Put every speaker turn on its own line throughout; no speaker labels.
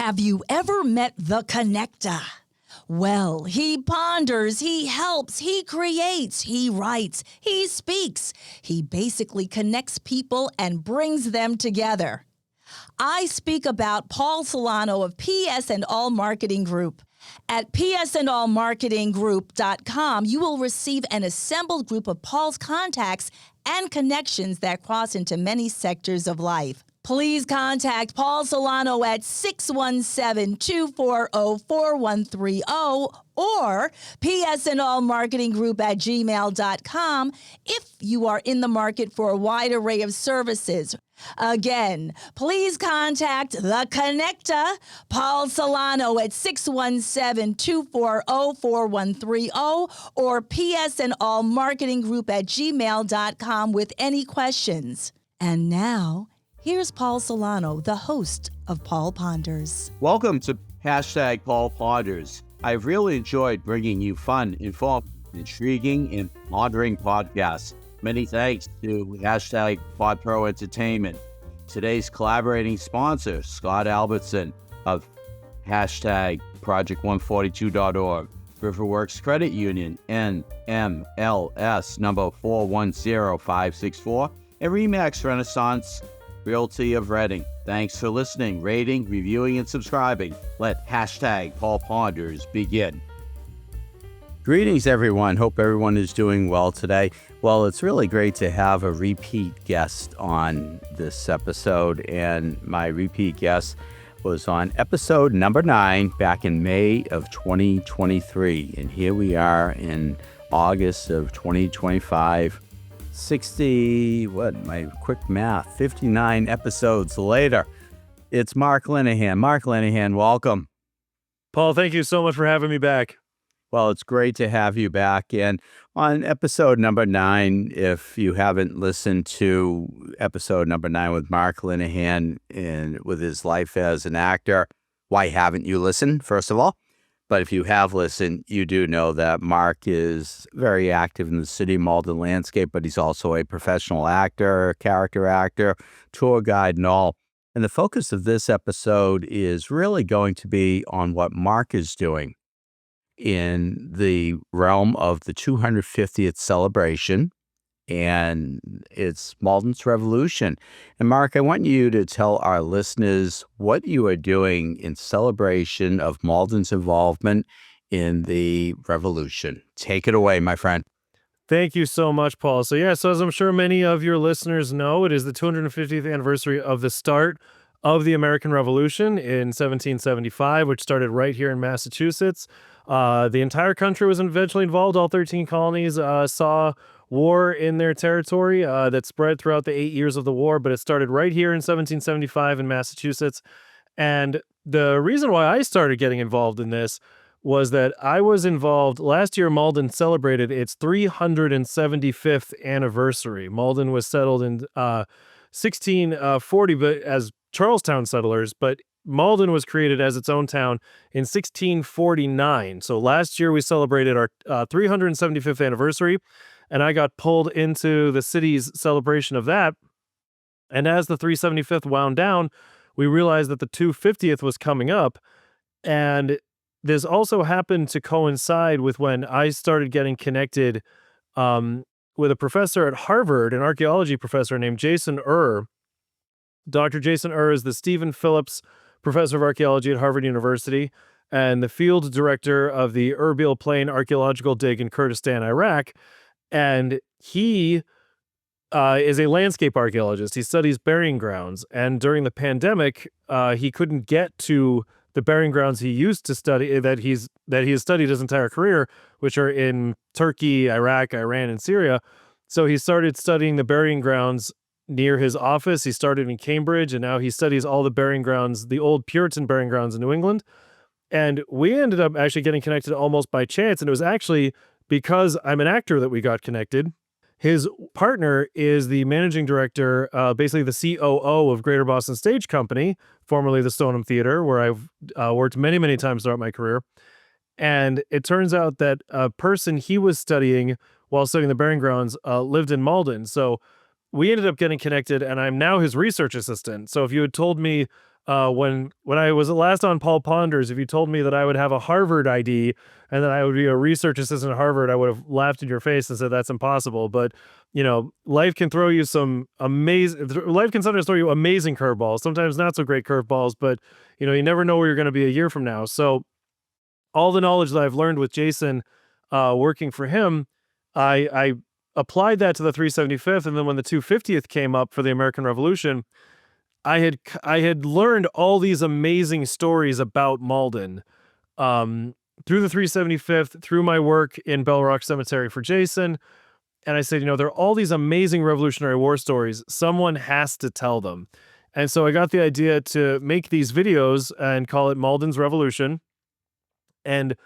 Have you ever met the connector? Well, he ponders, he helps, he creates, he writes, he speaks. He basically connects people and brings them together. I speak about Paul Solano of PS and All Marketing Group. At psandallmarketinggroup.com, you will receive an assembled group of Paul's contacts and connections that cross into many sectors of life. Please contact Paul Solano at 617-240-4130 or psandallmarketinggroup@gmail.com if you are in the market for a wide array of services. Again, please contact The Connector, Paul Solano at 617-240-4130 or psandallmarketinggroup@gmail.com with any questions. And now, here's Paul Solano, the host of Paul Ponders.
Welcome to #Paul Ponders. I've really enjoyed bringing you fun, informative, intriguing, and pondering podcasts. Many thanks to #PodPro Entertainment. Today's collaborating sponsor, Scott Albertson of #Project142.org, Riverworks Credit Union, NMLS number 410564, and Remax Renaissance Realty of Reading. Thanks for listening, rating, reviewing, and subscribing. Let #Paul Ponders begin. Greetings, everyone. Hope everyone is doing well today. Well, it's really great to have a repeat guest on this episode, and my repeat guest was on episode number 9 back in May of 2023, and here we are in August of 2025. 59 episodes later. It's Mark Linehan. Mark Linehan, welcome.
Paul, thank you so much for having me back.
Well, it's great to have you back. And on episode number 9, if you haven't listened to episode number 9 with Mark Linehan and with his life as an actor, why haven't you listened, first of all? But if you have listened, you do know that Mark is very active in the city of Malden landscape, but he's also a professional actor, character actor, tour guide, and all. And the focus of this episode is really going to be on what Mark is doing in the realm of the 250th celebration, and it's Malden's Revolution. And Mark, I want you to tell our listeners what you are doing in celebration of Malden's involvement in the Revolution. Take it away, my friend.
Thank you so much, Paul. So as I'm sure many of your listeners know, it is the 250th anniversary of the start of the American Revolution in 1775, which started right here in Massachusetts. The entire country was eventually involved. All 13 colonies saw war in their territory that spread throughout the 8 years of the war, but it started right here in 1775 in Massachusetts. And the reason why I started getting involved in this was that I was involved last year. Malden celebrated its 375th anniversary. Malden was settled in 1640, but as Charlestown settlers, but Malden was created as its own town in 1649. So last year we celebrated our 375th anniversary, and I got pulled into the city's celebration of that. And as the 375th wound down, we realized that the 250th was coming up. And this also happened to coincide with when I started getting connected with a professor at Harvard, an archaeology professor named Jason Ur. Dr. Jason Ur is the Stephen Phillips Professor of Archaeology at Harvard University and the field director of the Erbil Plain Archaeological Dig in Kurdistan, Iraq. And he is a landscape archaeologist. He studies burying grounds. And during the pandemic, he couldn't get to the burying grounds he used to study, that he has studied his entire career, which are in Turkey, Iraq, Iran, and Syria. So he started studying the burying grounds near his office. He started in Cambridge, and now he studies all the burying grounds, the old Puritan burying grounds in New England. And we ended up actually getting connected almost by chance. And it was actually because I'm an actor that we got connected. His partner is the managing director, basically the COO of Greater Boston Stage Company, formerly the Stoneham Theater, where I've worked many, many times throughout my career. And it turns out that a person he was studying while studying the burying grounds lived in Malden. So we ended up getting connected, and I'm now his research assistant. So if you had told me when I was last on Paul Ponders, if you told me that I would have a Harvard ID and that I would be a research assistant at Harvard, I would have laughed in your face and said that's impossible. But life can throw you some amazing. Life can sometimes throw you amazing curveballs, sometimes not so great curveballs. But you never know where you're going to be a year from now. So all the knowledge that I've learned with Jason, working for him, I applied that to the 375th, and then when the 250th came up for the American Revolution, I had learned all these amazing stories about Malden, through the 375th, through my work in Bell Rock Cemetery for Jason. And I said, there are all these amazing Revolutionary War stories. Someone has to tell them. And so I got the idea to make these videos and call it Malden's Revolution and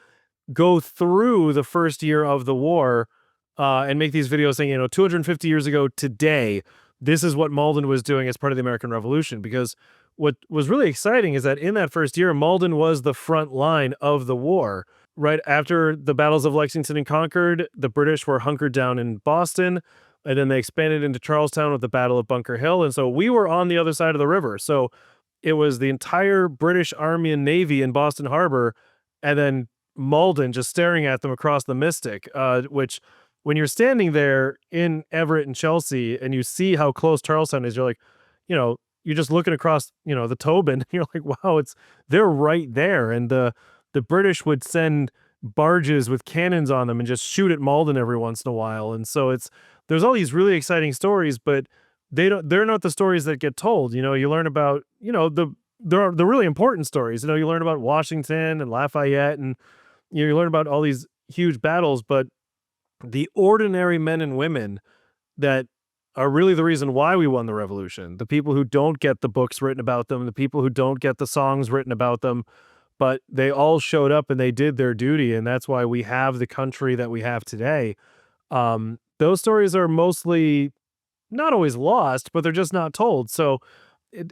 go through the first year of the war, and make these videos saying, 250 years ago today, this is what Malden was doing as part of the American Revolution. Because what was really exciting is that in that first year, Malden was the front line of the war. Right after the battles of Lexington and Concord, the British were hunkered down in Boston, and then they expanded into Charlestown with the Battle of Bunker Hill. And so we were on the other side of the river. So it was the entire British Army and Navy in Boston Harbor, and then Malden just staring at them across the Mystic, which when you're standing there in Everett and Chelsea and you see how close Charlestown is, you're like, you're just looking across, the Tobin, and you're like, wow, they're right there. And the British would send barges with cannons on them and just shoot at Malden every once in a while. And so there's all these really exciting stories, but they're not the stories that get told. You learn about, the really important stories. You learn about Washington and Lafayette, and you learn about all these huge battles, but the ordinary men and women that are really the reason why we won the revolution, the people who don't get the books written about them, the people who don't get the songs written about them, but they all showed up and they did their duty, and that's why we have the country that we have today. Those stories are mostly not always lost, but they're just not told. So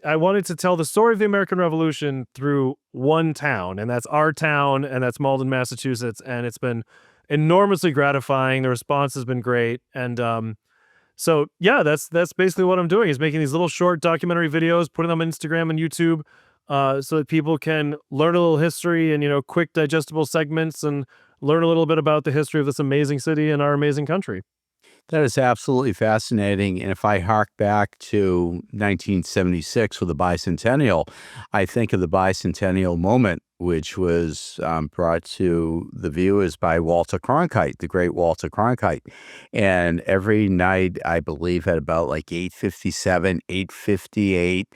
I wanted to tell the story of the American Revolution through one town, and that's our town, and that's Malden, Massachusetts, and it's been enormously gratifying. The response has been great, and so yeah, that's basically what I'm doing, is making these little short documentary videos, putting them on Instagram and YouTube, so that people can learn a little history and quick digestible segments, and learn a little bit about the history of this amazing city and our amazing country.
That is absolutely fascinating. And if I hark back to 1976 with the bicentennial, I think of the bicentennial moment, which was brought to the viewers by Walter Cronkite, the great Walter Cronkite. And every night, I believe at about like 8:57, 8:58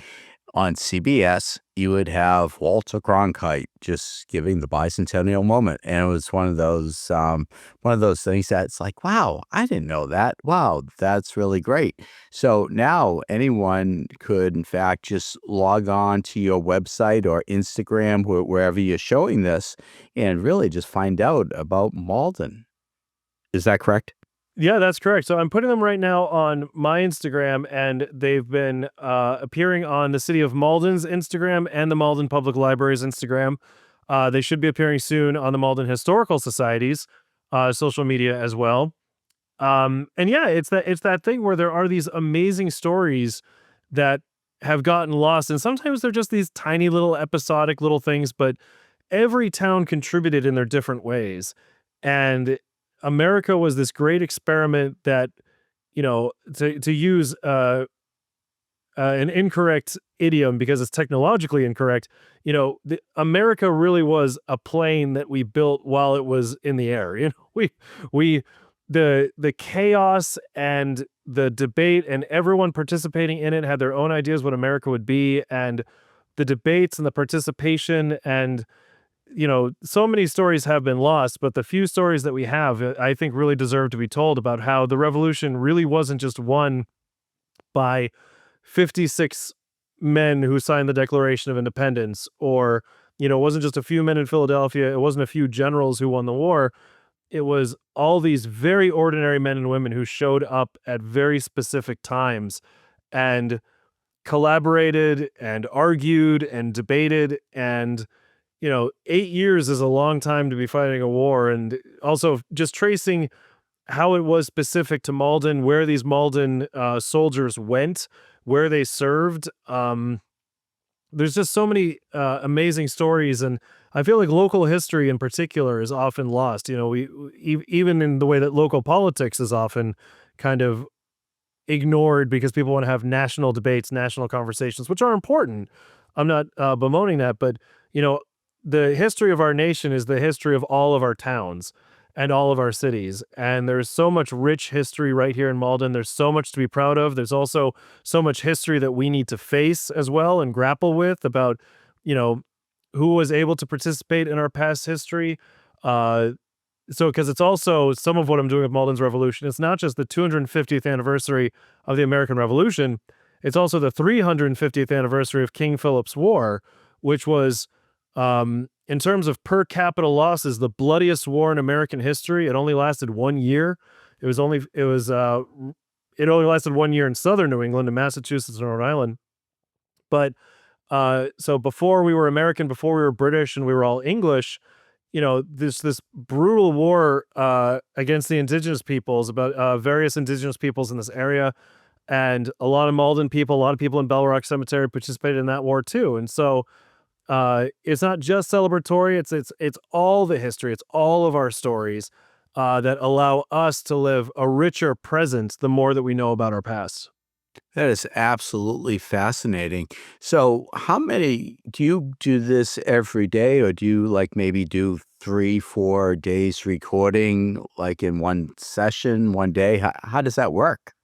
on CBS, you would have Walter Cronkite just giving the bicentennial moment. And it was one of those things that's like, wow, I didn't know that. Wow, that's really great. So now anyone could, in fact, just log on to your website or Instagram, wherever you're showing this, and really just find out about Malden. Is that correct?
Yeah, that's correct. So I'm putting them right now on my Instagram, and they've been appearing on the City of Malden's Instagram and the Malden Public Library's Instagram. They should be appearing soon on the Malden Historical Society's social media as well. And yeah, it's that thing where there are these amazing stories that have gotten lost, and sometimes they're just these tiny little episodic little things, but every town contributed in their different ways. And America was this great experiment that, to use an incorrect idiom because it's technologically incorrect, America really was a plane that we built while it was in the air. The chaos and the debate and everyone participating in it had their own ideas what America would be, and the debates and the participation and so many stories have been lost, but the few stories that we have, I think, really deserve to be told about how the revolution really wasn't just won by 56 men who signed the Declaration of Independence, or, it wasn't just a few men in Philadelphia. It wasn't a few generals who won the war. It was all these very ordinary men and women who showed up at very specific times and collaborated and argued and debated. And 8 years is a long time to be fighting a war. And also just tracing how it was specific to Malden, where these Malden soldiers went, where they served, there's just so many amazing stories, and I feel like local history in particular is often lost. Even in the way that local politics is often kind of ignored because people want to have national debates, national conversations, which are important. I'm not bemoaning that, but you know, the history of our nation is the history of all of our towns and all of our cities. And there's so much rich history right here in Malden. There's so much to be proud of. There's also so much history that we need to face as well and grapple with about, you know, who was able to participate in our past history. Because it's also some of what I'm doing with Malden's Revolution. It's not just the 250th anniversary of the American Revolution. It's also the 350th anniversary of King Philip's War, which was, in terms of per capita losses, the bloodiest war in American history. It only lasted 1 year. It only lasted 1 year in southern New England, in Massachusetts and Rhode Island. But so before we were American, before we were British, and we were all English, this brutal war against the indigenous peoples, about various indigenous peoples in this area, and a lot of Malden people, a lot of people in Bell Rock Cemetery participated in that war too. And so it's not just celebratory; it's all the history, it's all of our stories that allow us to live a richer present the more that we know about our past.
That is absolutely fascinating. So, how many do you do this every day, or do you like maybe do 3, 4 days recording like in one session, one day? How does that work?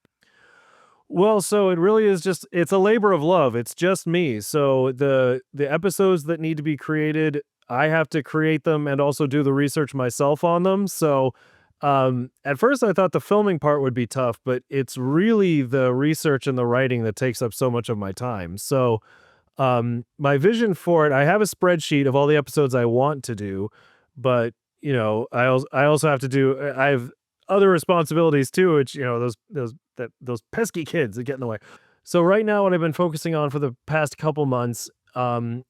Well, so it really is it's a labor of love. It's just me. So the episodes that need to be created, I have to create them and also do the research myself on them. So at first I thought the filming part would be tough, but it's really the research and the writing that takes up so much of my time. So my vision for it, I have a spreadsheet of all the episodes I want to do, but I also have to do, I have other responsibilities too, which, those pesky kids that get in the way. So right now, what I've been focusing on for the past couple months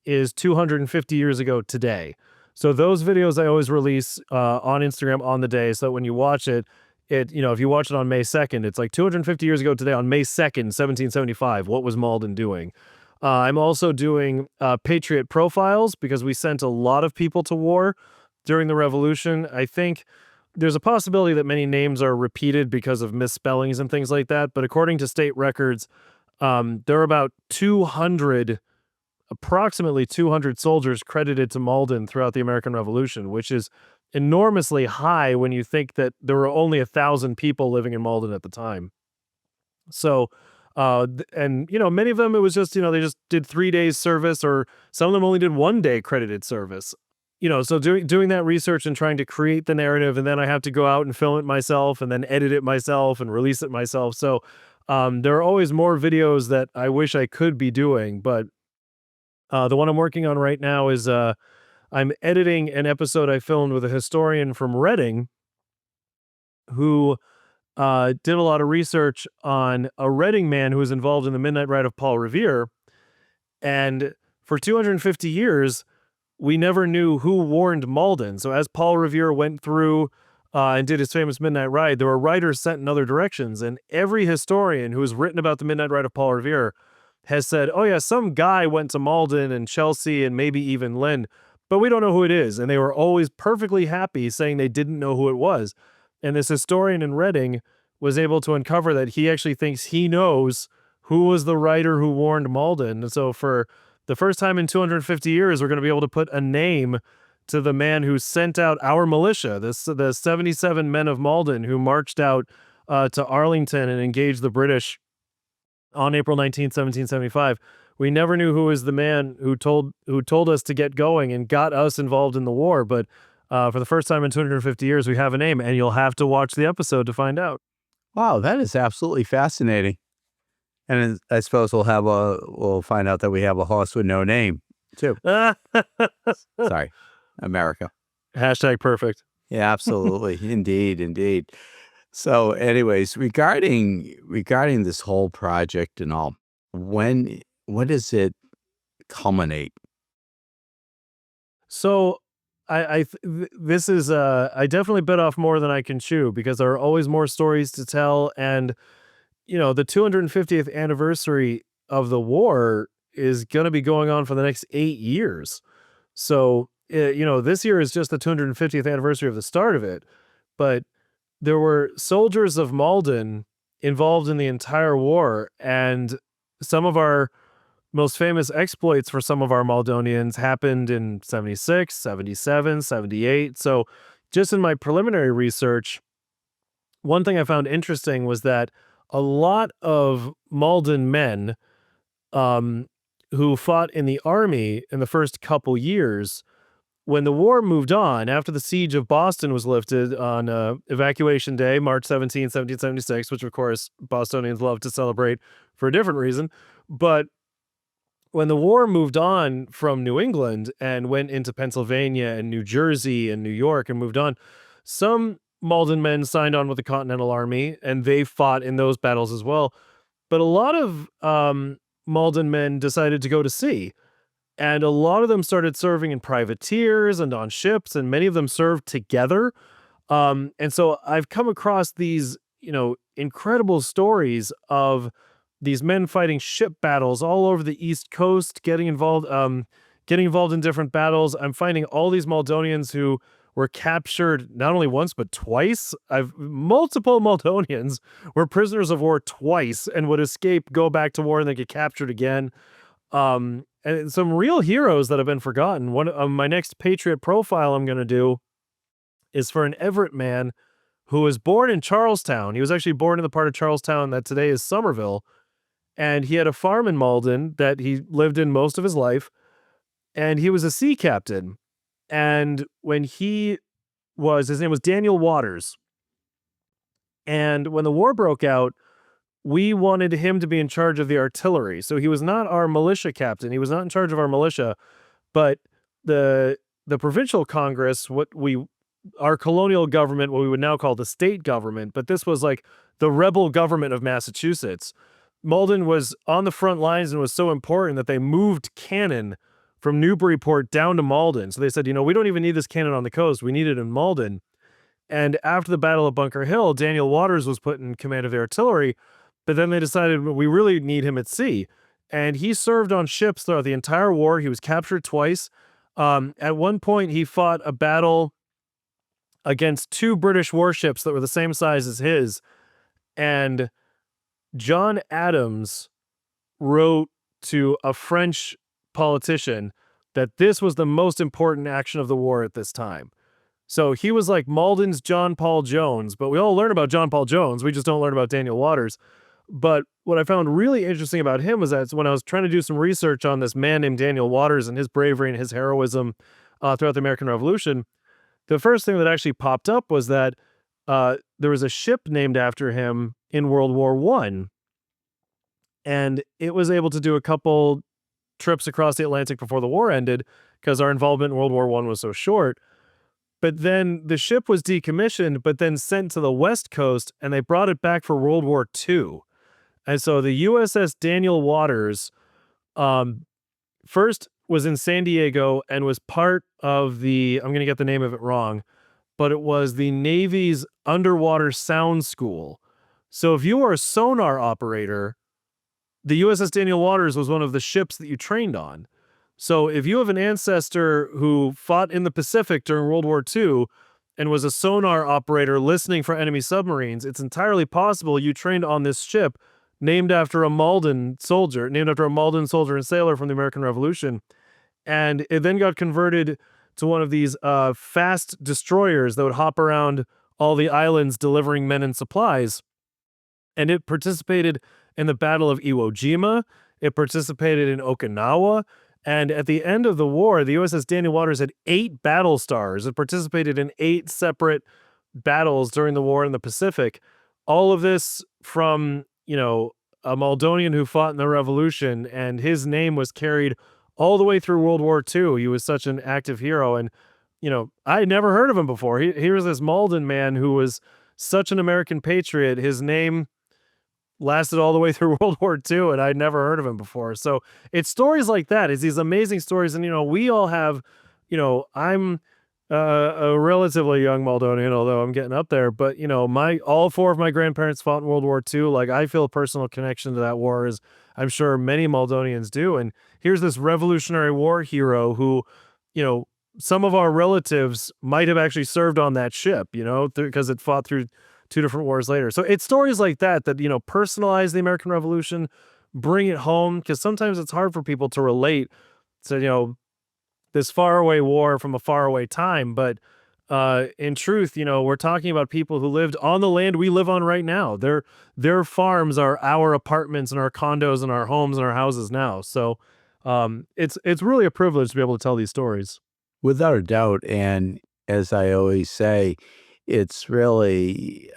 is 250 years ago today. So those videos I always release on Instagram on the day, so that when you watch it, if you watch it on May 2nd, it's like 250 years ago today on May 2nd, 1775. What was Malden doing? I'm also doing Patriot profiles because we sent a lot of people to war during the Revolution. I think there's a possibility that many names are repeated because of misspellings and things like that. But according to state records, there are about approximately 200 soldiers credited to Malden throughout the American Revolution, which is enormously high when you think that there were only 1,000 people living in Malden at the time. So, many of them, it was just, they just did 3 days service, or some of them only did 1 day credited service. So doing that research and trying to create the narrative, and then I have to go out and film it myself and then edit it myself and release it myself. So there are always more videos that I wish I could be doing, but the one I'm working on right now is I'm editing an episode I filmed with a historian from Reading who did a lot of research on a Reading man who was involved in the Midnight Ride of Paul Revere. And for 250 years, we never knew who warned Malden. So as Paul Revere went through and did his famous Midnight Ride, there were writers sent in other directions. And every historian who has written about the Midnight Ride of Paul Revere has said, oh yeah, some guy went to Malden and Chelsea and maybe even Lynn, but we don't know who it is. And they were always perfectly happy saying they didn't know who it was. And this historian in Reading was able to uncover that he actually thinks he knows who was the writer who warned Malden. And so for the first time in 250 years, we're going to be able to put a name to the man who sent out our militia, the 77 men of Malden who marched out to Arlington and engaged the British on April 19th, 1775. We never knew who was the man who told us to get going and got us involved in the war. But for the first time in 250 years, we have a name, and you'll have to watch the episode to find out.
Wow, that is absolutely fascinating. And I suppose we'll find out that we have a horse with no name too. Sorry, America.
Hashtag perfect.
Yeah, absolutely. Indeed. So anyways, regarding this whole project and all, when does it culminate?
So this is I definitely bit off more than I can chew, because there are always more stories to tell. And the 250th anniversary of the war is going to be going on for the next 8 years. So, this year is just the 250th anniversary of the start of it. But there were soldiers of Malden involved in the entire war. And some of our most famous exploits for some of our Maldonians happened in 76, 77, 78. So just in my preliminary research, one thing I found interesting was that a lot of Malden men who fought in the army in the first couple years, when the war moved on, after the siege of Boston was lifted on Evacuation Day, March 17, 1776, which of course Bostonians love to celebrate for a different reason, but when the war moved on from New England and went into Pennsylvania and New Jersey and New York and moved on, some Malden men signed on with the Continental Army and they fought in those battles as well. But a lot of Malden men decided to go to sea. And a lot of them started serving in privateers and on ships, and many of them served together. And so I've come across these, incredible stories of these men fighting ship battles all over the East Coast, getting involved in different battles. I'm finding all these Maldonians who were captured not only once but twice. Multiple Maldonians were prisoners of war twice and would escape, go back to war, and then get captured again. And some real heroes that have been forgotten. One of my next Patriot profile I'm going to do is for an Everett man who was born in Charlestown. He was actually born in the part of Charlestown that today is Somerville. And he had a farm in Malden that he lived in most of his life. And he was a sea captain. And when his name was Daniel Waters. And when the war broke out, we wanted him to be in charge of the artillery. So he was not our militia captain. He was not in charge of our militia, but the provincial Congress, our colonial government, what we would now call the state government, but this was like the rebel government of Massachusetts. Malden was on the front lines and was so important that they moved cannon from Newburyport down to Malden. So they said, we don't even need this cannon on the coast. We need it in Malden. And after the Battle of Bunker Hill, Daniel Waters was put in command of the artillery, but then they decided we really need him at sea. And he served on ships throughout the entire war. He was captured twice. At one point, he fought a battle against 2 British warships that were the same size as his. And John Adams wrote to a French politician that this was the most important action of the war at this time. So he was like Malden's John Paul Jones, but we all learn about John Paul Jones. We just don't learn about Daniel Waters. But what I found really interesting about him was that when I was trying to do some research on this man named Daniel Waters and his bravery and his heroism throughout the American Revolution, the first thing that actually popped up was that there was a ship named after him in World War I. And it was able to do a couple trips across the Atlantic before the war ended because our involvement in World War I was so short. But then the ship was decommissioned, but then sent to the West Coast, and they brought it back for World War II. And so the USS Daniel Waters first was in San Diego and was part of I'm going to get the name of it wrong, but it was the Navy's underwater sound school. So if you were a sonar operator, the USS Daniel Waters was one of the ships that you trained on. So if you have an ancestor who fought in the Pacific during World War II and was a sonar operator listening for enemy submarines, it's entirely possible you trained on this ship named after a Malden soldier and sailor from the American Revolution. And it then got converted to one of these fast destroyers that would hop around all the islands delivering men and supplies. And it participated in the Battle of Iwo Jima. It participated in Okinawa. And at the end of the war, the USS Daniel Waters had 8 battle stars. It participated in 8 separate battles during the war in the Pacific. All of this from, a Maldonian who fought in the Revolution, and his name was carried all the way through World War II. He was such an active hero. And, I had never heard of him before. He was this Malden man who was such an American patriot. His name lasted all the way through World War II, and I'd never heard of him before. So it's stories like that. It's these amazing stories. And, we all have, I'm A relatively young Maldonian, although I'm getting up there. But all four of my grandparents fought in World War II. Like, I feel a personal connection to that war, as I'm sure many Maldonians do. And here's this Revolutionary War hero who, you know, some of our relatives might have actually served on that ship, because it fought through two different wars later. So it's stories like that personalize the American Revolution, bring it home, because sometimes it's hard for people to relate to, this faraway war from a faraway time. But in truth, we're talking about people who lived on the land we live on right now. Their farms are our apartments and our condos and our homes and our houses now. So it's really a privilege to be able to tell these stories.
Without a doubt. And as I always say, it's really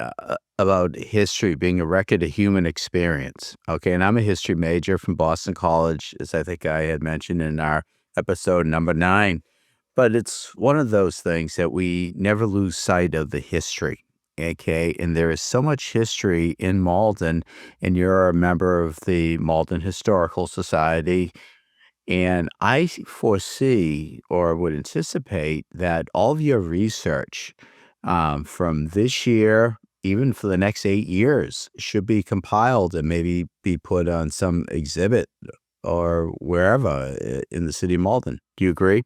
about history being a record of human experience. Okay. And I'm a history major from Boston College, as I think I had mentioned in our episode number 9. But it's one of those things that we never lose sight of the history. Okay. And there is so much history in Malden, and you're a member of the Malden Historical Society. And I foresee or would anticipate that all of your research from this year, even for the next 8 years, should be compiled and maybe be put on some exhibit or wherever in the city of Malden. Do you agree?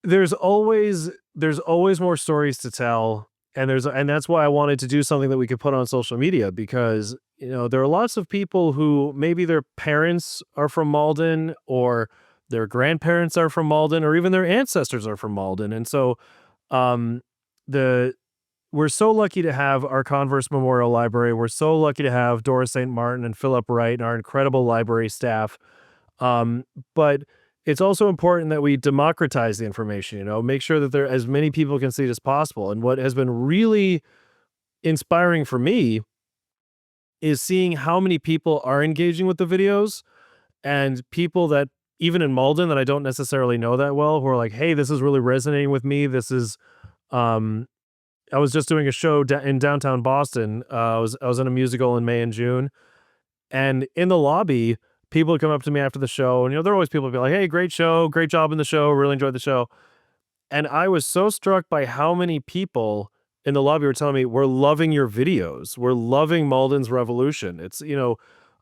There's always more stories to tell, and that's why I wanted to do something that we could put on social media, because there are lots of people who maybe their parents are from Malden, or their grandparents are from Malden, or even their ancestors are from Malden. And so um the we're so lucky to have our Converse Memorial Library. We're so lucky to have Doris St. Martin and Philip Wright and our incredible library staff. Um, but it's also important that we democratize the information, make sure that there as many people can see it as possible. And what has been really inspiring for me is seeing how many people are engaging with the videos, and people that even in Malden that I don't necessarily know that well, who are like, hey, this is really resonating with me. This is, um, I was just doing a show in downtown Boston. I was in a musical in May and June, and in the lobby, people would come up to me after the show, and there are always people who be like, "Hey, great show, great job in the show, really enjoyed the show." And I was so struck by how many people in the lobby were telling me, "We're loving your videos. We're loving Malden's Revolution."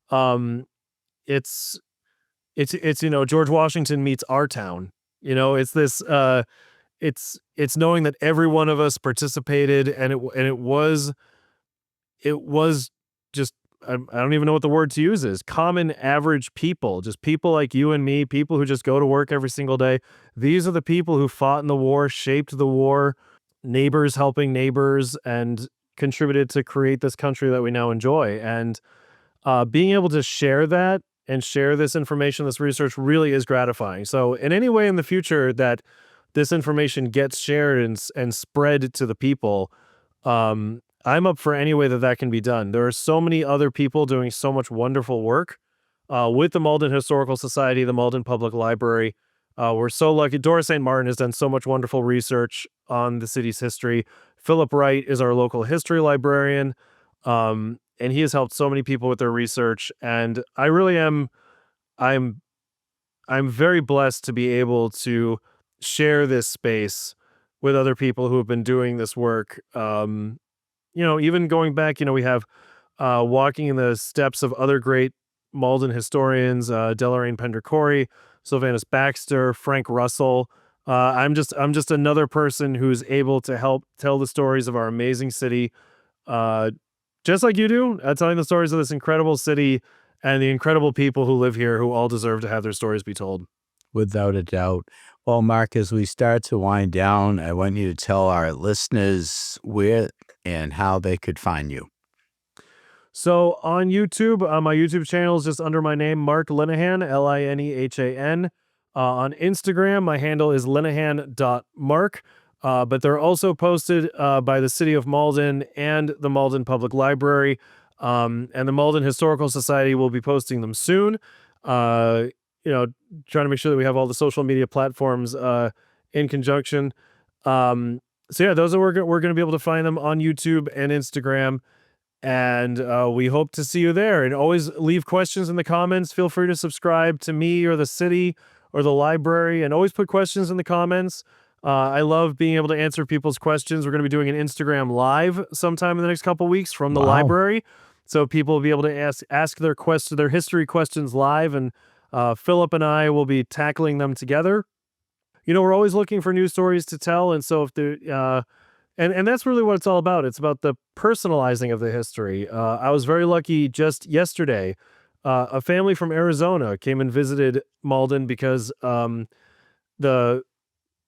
Um, it's it's George Washington meets our town. It's this it's knowing that every one of us participated, and it was just, I don't even know what the word to use is, common average people, just people like you and me, people who just go to work every single day. These are the people who fought in the war, shaped the war, neighbors helping neighbors, and contributed to create this country that we now enjoy. And being able to share that and share this information, this research, really is gratifying. So in any way in the future that this information gets shared and spread to the people, I'm up for any way that can be done. There are so many other people doing so much wonderful work with the Malden Historical Society, the Malden Public Library. We're so lucky. Doris St. Martin has done so much wonderful research on the city's history. Philip Wright is our local history librarian, and he has helped so many people with their research. And I really am, I'm, I'm very blessed to be able to share this space with other people who have been doing this work. Even going back, we have walking in the steps of other great Malden historians, Deloraine Pender-Corey, Sylvanus Baxter, Frank Russell. I'm just another person who's able to help tell the stories of our amazing city, uh, just like you do, telling the stories of this incredible city and the incredible people who live here, who all deserve to have their stories be told.
Without a doubt. Well, Mark, as we start to wind down, I want you to tell our listeners where and how they could find you.
So on YouTube, my YouTube channel is just under my name, Mark Linehan, Linehan. On Instagram, my handle is linehan.mark. But they're also posted by the City of Malden and the Malden Public Library. And the Malden Historical Society will be posting them soon. Trying to make sure that we have all the social media platforms in conjunction. So yeah, those are we're going to be able to find them on YouTube and Instagram. And we hope to see you there. And always leave questions in the comments. Feel free to subscribe to me or the city or the library, and always put questions in the comments. I love being able to answer people's questions. We're going to be doing an Instagram live sometime in the next couple weeks from the library. So people will be able to ask their history questions live, and Philip and I will be tackling them together. We're always looking for new stories to tell, and so if there, and that's really what it's all about. It's about the personalizing of the history. I was very lucky just yesterday. A family from Arizona came and visited Malden because the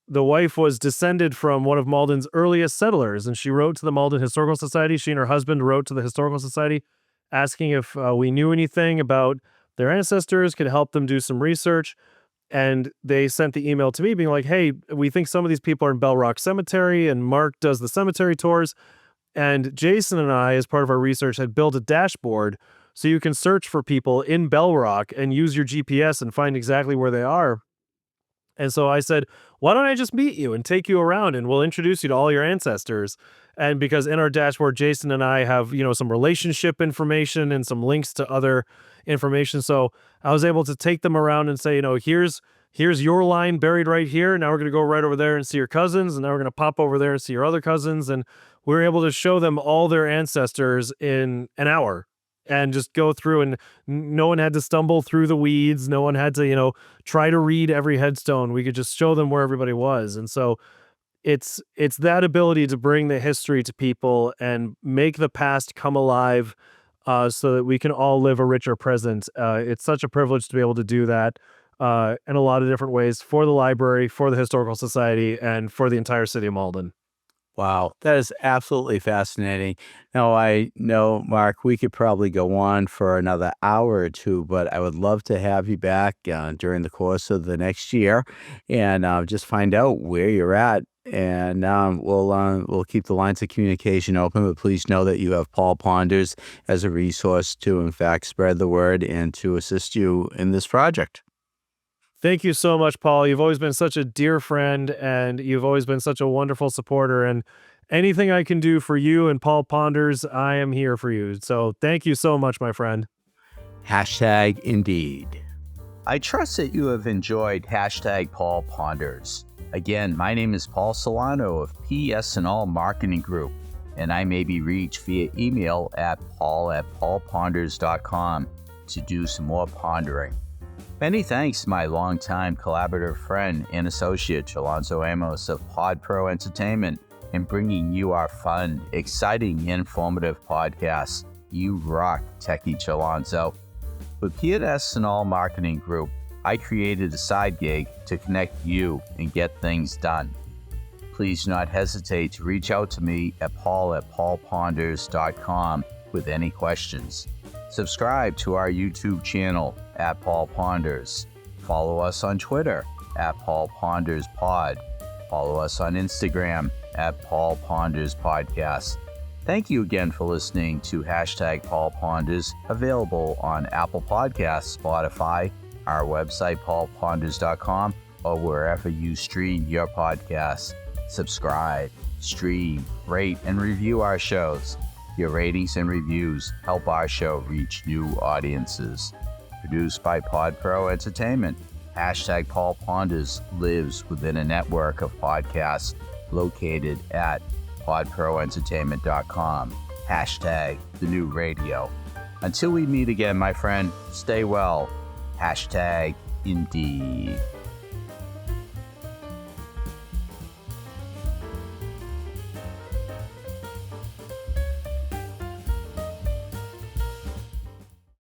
wife was descended from one of Malden's earliest settlers, and she wrote to the Malden Historical Society. She and her husband wrote to the Historical Society asking if we knew anything about their ancestors, could help them do some research. And they sent the email to me being like, hey, we think some of these people are in Bell Rock Cemetery, and Mark does the cemetery tours. And Jason and I, as part of our research, had built a dashboard so you can search for people in Bell Rock and use your GPS and find exactly where they are. And so I said, why don't I just meet you and take you around, and we'll introduce you to all your ancestors. And because in our dashboard, Jason and I have, some relationship information and some links to other information. So I was able to take them around and say, here's your line buried right here. Now we're going to go right over there and see your cousins. And now we're going to pop over there and see your other cousins. And we were able to show them all their ancestors in an hour and just go through, and no one had to stumble through the weeds. No one had to, try to read every headstone. We could just show them where everybody was. And so it's that ability to bring the history to people and make the past come alive so that we can all live a richer present. It's such a privilege to be able to do that in a lot of different ways for the library, for the Historical Society, and for the entire city of Malden.
Wow, that is absolutely fascinating. Now, I know, Mark, we could probably go on for another hour or two, but I would love to have you back during the course of the next year and just find out where you're at. And we'll keep the lines of communication open, but please know that you have Paul Ponders as a resource to, in fact, spread the word and to assist you in this project.
Thank you so much, Paul. You've always been such a dear friend, and you've always been such a wonderful supporter. And anything I can do for you and Paul Ponders, I am here for you. So thank you so much, my friend.
#Indeed. I trust that you have enjoyed Paul Ponders. Again, my name is Paul Solano of PS&All Marketing Group, and I may be reached via email at paul@paulponders.com to do some more pondering. Many thanks to my longtime collaborative friend and associate, Chalonzo Amos of PodPro Entertainment, in bringing you our fun, exciting, informative podcasts. You rock, Techie Chalonzo. With PS&All Marketing Group, I created a side gig to connect you and get things done. Please do not hesitate to reach out to me at paul@paulponders.com with any questions. Subscribe to our YouTube channel at Paul Ponders. Follow us on Twitter at Paul Ponders Pod. Follow us on Instagram at Paul Ponders Podcast. Thank you again for listening to Paul Ponders, available on Apple Podcasts, Spotify, our website paulponders.com, or wherever you stream your podcasts. Subscribe, stream, rate, and review our shows. Your ratings and reviews help our show reach new audiences. Produced by PodPro Entertainment, Paul Ponders lives within a network of podcasts located at podproentertainment.com. #the new radio. Until we meet again, my friend, stay well. #Indeed.